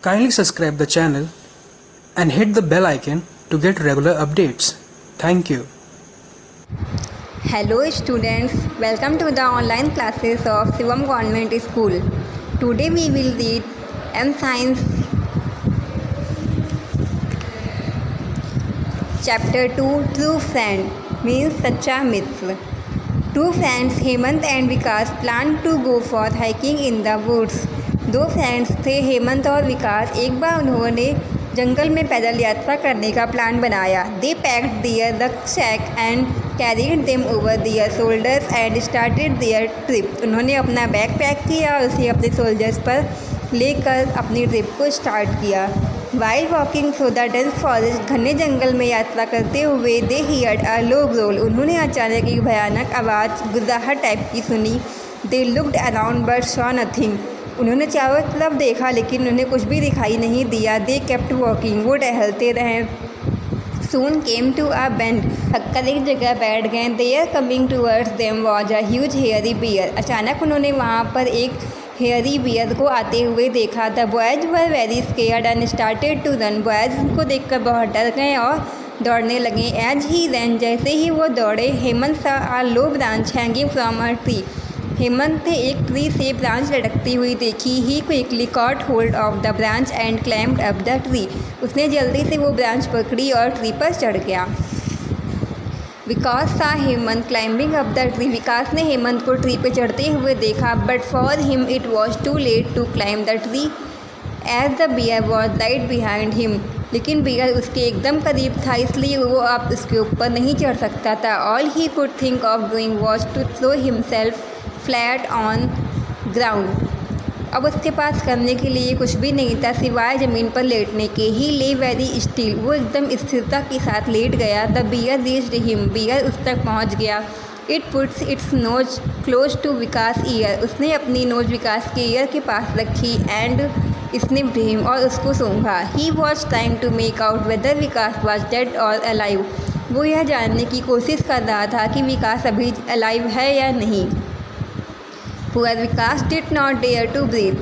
Kindly subscribe the channel and hit the bell icon to get regular updates. Thank you. Hello students, welcome to the online classes of Shivam Convent School. Today we will read M Science Chapter 2 True Friend means Sacha Mitra. Two friends Hemant and Vikas planned to go for hiking in the woods. दो friends थे हेमंत और विकास। एक बार उन्होंने जंगल में पैदल यात्रा करने का प्लान बनाया। They packed their rucksack and carried them over their shoulders and started their trip. उन्होंने अपना बैग पैक किया और उसे अपने शोल्डर्स पर लेकर अपनी ट्रिप को स्टार्ट किया। While walking through the dense forest, घने जंगल में यात्रा करते हुए दे हियर्ड अ लो ग्रोल, उन्होंने अचानक एक भयानक आवाज़ गुर्राहट टाइप की सुनी। They looked around but saw nothing, उन्होंने चारों तरफ देखा लेकिन उन्हें कुछ भी दिखाई नहीं दिया। दे केप्ट वॉकिंग, वो टहलते रहे। सून केम टू अ बेंड, थककर एक जगह बैठ गए। There coming towards them was a huge hairy bear, अचानक उन्होंने वहाँ पर एक हेयरी बियर को आते हुए देखा। The boys were very scared and started to run, boys उनको देखकर बहुत डर गए और दौड़ने लगे। एज ही रन, जैसे ही वो दौड़े, Hemant saw a low branch hanging from a tree, Hemant ने एक ट्री से ब्रांच लटकती हुई देखी। He quickly caught hold of the branch and climbed up the tree, उसने जल्दी से वो ब्रांच पकड़ी और ट्री पर चढ़ गया। Vikas saw Hemant climbing up the tree, Vikas ने हेमंत को ट्री पर चढ़ते हुए देखा। But for him it was too late to climb the tree as the bear was right behind him, लेकिन बियर उसके एकदम करीब था इसलिए वो अब उसके ऊपर नहीं चढ़ सकता था। All he could think of doing was to throw himself flat on ground, अब उसके पास करने के लिए कुछ भी नहीं था सिवाय ज़मीन पर लेटने के। ही ले वेरी स्टिल, वो एकदम स्थिरता के साथ लेट गया। The bear reached him, bear उस तक पहुंच गया। It puts its nose close to Vikas ear, उसने अपनी नोज विकास के ईयर के पास रखी। एंड स्निफ्ड हिम, और उसको सूंघा। He was trying to make out whether Vikas was dead और अलाइव, वो यह जानने की कोशिश कर रहा था कि विकास अभी अलाइव है या नहीं। Poor Vikas did not dare to breathe,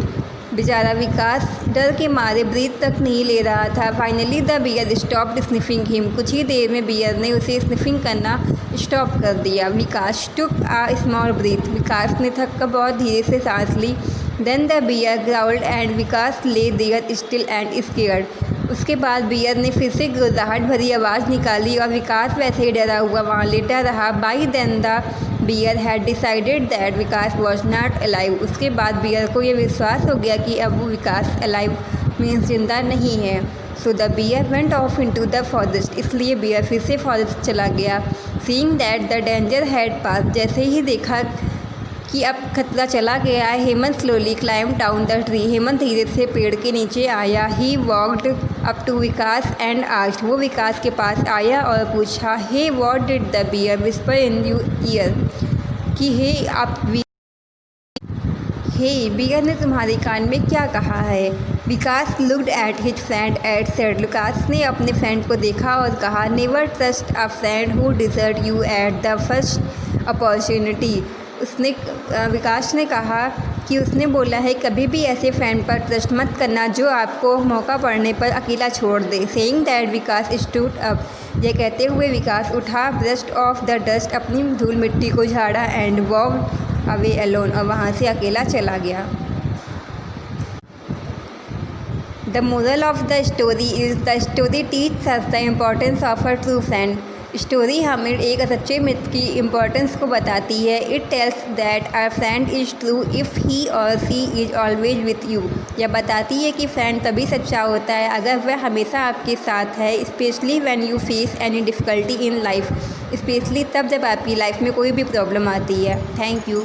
बेचारा विकास डर के मारे ब्रीथ तक नहीं ले रहा था। Finally the bear stopped sniffing him, कुछ ही देर में बियर ने उसे स्निफिंग करना स्टॉप कर दिया। विकास टुक आ स्मॉल ब्रीथ, विकास ने थक कर बहुत धीरे से सांस ली। Then the bear growled and Vikas lay there still and scared, उसके बाद बियर ने फिर से गुर्राहट भरी आवाज़ निकाली और विकास वैसे ही डरा हुआ वहाँ लेटा रहा। By then the bear had decided that Vikas was not alive, उसके बाद बियर को ये विश्वास हो गया कि अब वो विकास अलाइव मीन्स जिंदा नहीं है। So the bear went off into the forest, इसलिए बियर फिर से फॉरेस्ट चला गया। Seeing that the danger had passed, जैसे ही देखा कि अब खतरा चला गया है, Hemant slowly climb down the tree, Hemant धीरे से पेड़ के नीचे आया। He walked up to Vikas and asked, वो विकास के पास आया और पूछा। Hey what did the bear whisper in your year, कि हे आप हे बियर ने तुम्हारे कान में क्या कहा है। Vikas looked at his friend at said, Vikas ने अपने फ्रेंड को देखा और कहा। Never trust a friend who desert you at the first opportunity, उसने विकास ने कहा कि उसने बोला है कभी भी ऐसे फ्रेंड पर ट्रस्ट मत करना जो आपको मौका पड़ने पर अकेला छोड़ दे। Saying that Vikas stood up, यह कहते हुए विकास उठा। ब्रस्ट ऑफ द डस्ट, अपनी धूल मिट्टी को झाड़ा। एंड वॉक्ड अवे अलोन, और वहाँ से अकेला चला गया। The moral of the story is the story teach us the importance of a true friend, story हमें एक सच्चे मित्र की इम्पोर्टेंस को बताती है। It tells that our friend is true if he or she is always with you, यह बताती है कि फ्रेंड तभी सच्चा होता है अगर वह हमेशा आपके साथ है। Specially when you face any difficulty in life, specially तब जब आपकी लाइफ में कोई भी प्रॉब्लम आती है। Thank you.